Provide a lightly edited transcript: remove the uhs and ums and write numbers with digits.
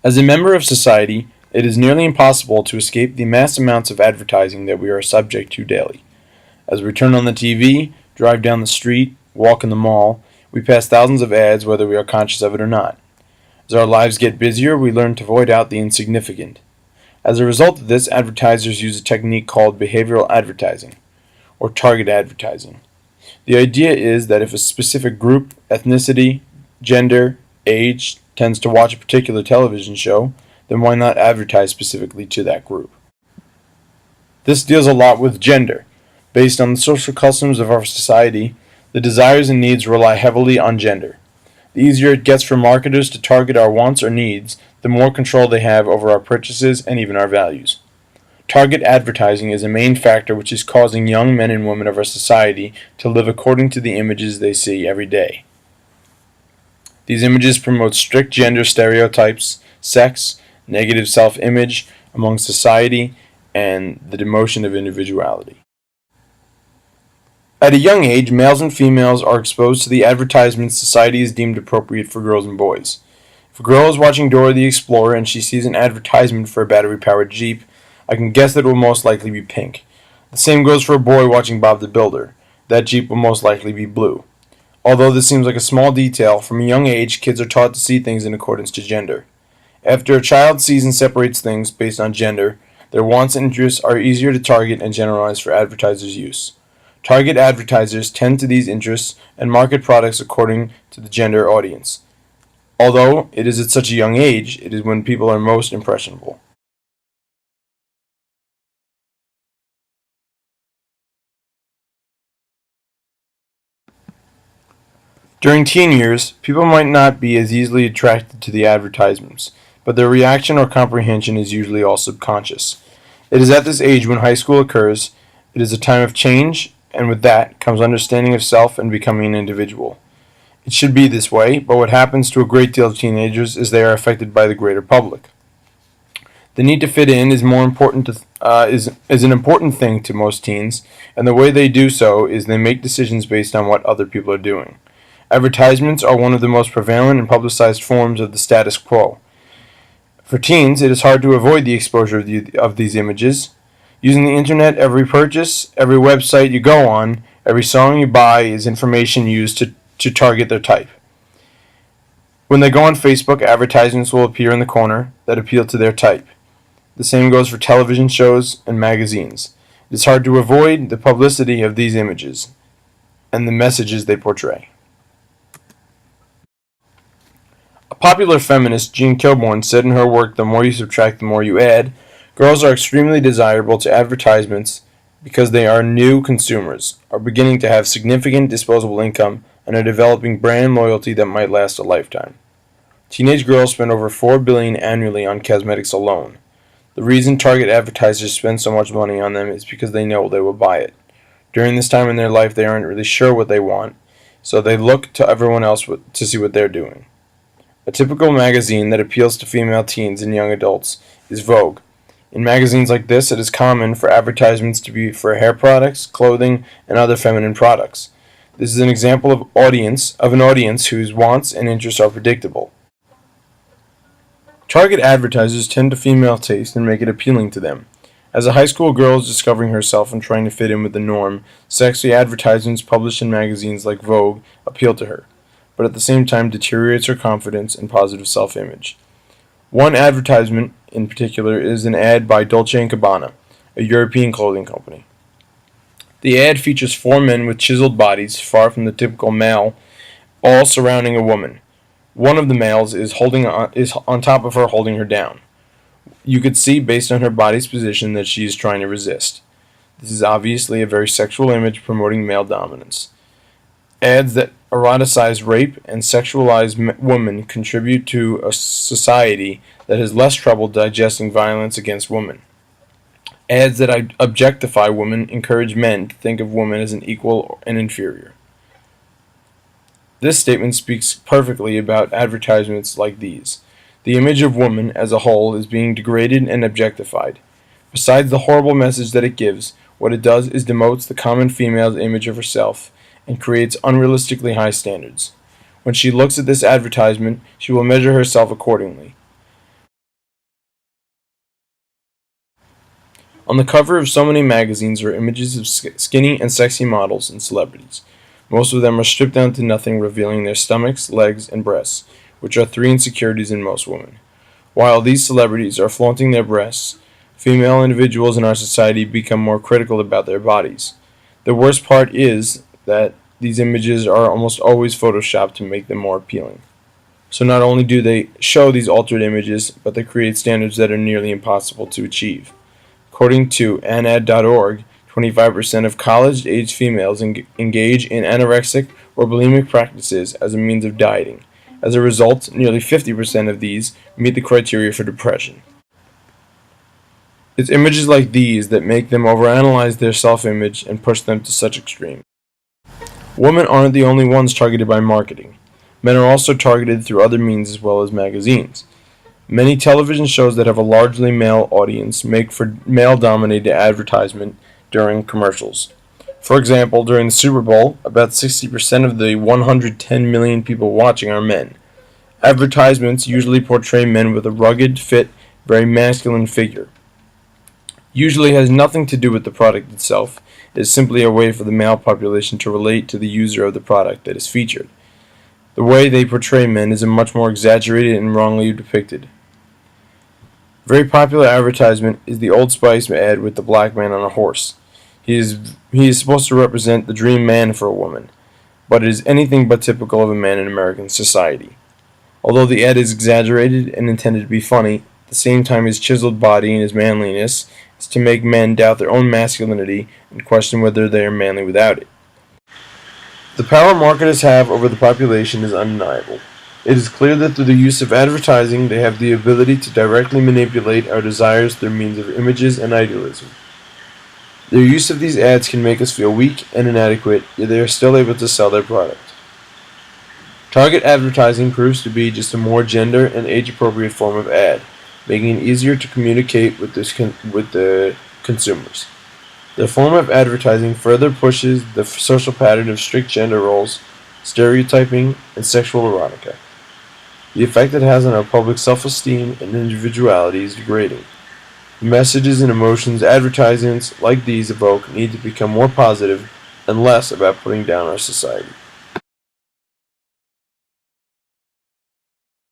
As a member of society, it is nearly impossible to escape the mass amounts of advertising that we are subject to daily. As we turn on the TV, drive down the street, walk in the mall, we pass thousands of ads whether we are conscious of it or not. As our lives get busier, we learn to void out the insignificant. As a result of this, advertisers use a technique called behavioral advertising, or target advertising. The idea is that if a specific group, ethnicity, gender, age tends to watch a particular television show, then why not advertise specifically to that group? This deals a lot with gender. Based on the social customs of our society, the desires and needs rely heavily on gender. The easier it gets for marketers to target our wants or needs, the more control they have over our purchases and even our values. Target advertising is a main factor which is causing young men and women of our society to live according to the images they see every day. These images promote strict gender stereotypes, sex, negative self-image among society, and the demotion of individuality. At a young age, males and females are exposed to the advertisements society has deemed appropriate for girls and boys. If a girl is watching Dora the Explorer and she sees an advertisement for a battery-powered Jeep, I can guess that it will most likely be pink. The same goes for a boy watching Bob the Builder. That Jeep will most likely be blue. Although this seems like a small detail, from a young age, kids are taught to see things in accordance to gender. After a child sees and separates things based on gender, their wants and interests are easier to target and generalize for advertisers' use. Target advertisers tend to these interests and market products according to the gender audience. Although it is at such a young age, it is when people are most impressionable. During teen years, people might not be as easily attracted to the advertisements, but their reaction or comprehension is usually all subconscious. It is at this age when high school occurs. It is a time of change, and with that comes understanding of self and becoming an individual. It should be this way, but what happens to a great deal of teenagers is they are affected by the greater public. The need to fit in is more important is an important thing to most teens, and the way they do so is they make decisions based on what other people are doing. Advertisements are one of the most prevalent and publicized forms of the status quo. For teens, it is hard to avoid the exposure of these images. Using the internet, every purchase, every website you go on, every song you buy is information used to target their type. When they go on Facebook, advertisements will appear in the corner that appeal to their type. The same goes for television shows and magazines. It is hard to avoid the publicity of these images and the messages they portray. A popular feminist, Jean Kilbourne, said in her work The More You Subtract, the More You Add, girls are extremely desirable to advertisements because they are new consumers, are beginning to have significant disposable income, and are developing brand loyalty that might last a lifetime. Teenage girls spend over $4 billion annually on cosmetics alone. The reason target advertisers spend so much money on them is because they know they will buy it. During this time in their life, they aren't really sure what they want, so they look to everyone else to see what they're doing. A typical magazine that appeals to female teens and young adults is Vogue. In magazines like this, it is common for advertisements to be for hair products, clothing, and other feminine products. This is an example of an audience whose wants and interests are predictable. Target advertisers tend to female taste and make it appealing to them. As a high school girl is discovering herself and trying to fit in with the norm, sexy advertisements published in magazines like Vogue appeal to her, but at the same time deteriorates her confidence and positive self-image. One advertisement in particular is an ad by Dolce & Gabbana, a European clothing company. The ad features four men with chiseled bodies, far from the typical male, all surrounding a woman. One of the males is on top of her, holding her down. You could see, based on her body's position, that she is trying to resist. This is obviously a very sexual image promoting male dominance. Ads that eroticize rape and sexualize women contribute to a society that has less trouble digesting violence against women. Ads that objectify women encourage men to think of women as an equal and inferior. This statement speaks perfectly about advertisements like these. The image of woman as a whole is being degraded and objectified. Besides the horrible message that it gives, what it does is demotes the common female's image of herself and creates unrealistically high standards. When she looks at this advertisement, she will measure herself accordingly. On the cover of so many magazines are images of skinny and sexy models and celebrities. Most of them are stripped down to nothing, revealing their stomachs, legs, and breasts, which are three insecurities in most women. While these celebrities are flaunting their breasts, female individuals in our society become more critical about their bodies. The worst part is that these images are almost always photoshopped to make them more appealing. So not only do they show these altered images, but they create standards that are nearly impossible to achieve. According to ANAD.org, 25% of college-aged females engage in anorexic or bulimic practices as a means of dieting. As a result, nearly 50% of these meet the criteria for depression. It's images like these that make them overanalyze their self-image and push them to such extremes. Women aren't the only ones targeted by marketing. Men are also targeted through other means as well as magazines. Many television shows that have a largely male audience make for male-dominated advertisement during commercials. For example, during the Super Bowl, about 60% of the 110 million people watching are men. Advertisements usually portray men with a rugged, fit, very masculine figure. Usually has nothing to do with the product itself. It is simply a way for the male population to relate to the user of the product that is featured. The way they portray men is much more exaggerated and wrongly depicted. A very popular advertisement is the Old Spice ad with the black man on a horse. He is supposed to represent the dream man for a woman, but it is anything but typical of a man in American society. Although the ad is exaggerated and intended to be funny, at the same time his chiseled body and his manliness is to make men doubt their own masculinity and question whether they are manly without it. The power marketers have over the population is undeniable. It is clear that through the use of advertising they have the ability to directly manipulate our desires through means of images and idealism. Their use of these ads can make us feel weak and inadequate, yet they are still able to sell their product. Target advertising proves to be just a more gender and age-appropriate form of ad, making it easier to communicate with the consumers. The form of advertising further pushes the social pattern of strict gender roles, stereotyping, and sexual erotica. The effect it has on our public self-esteem and individuality is degrading. The messages and emotions advertisements like these evoke need to become more positive and less about putting down our society.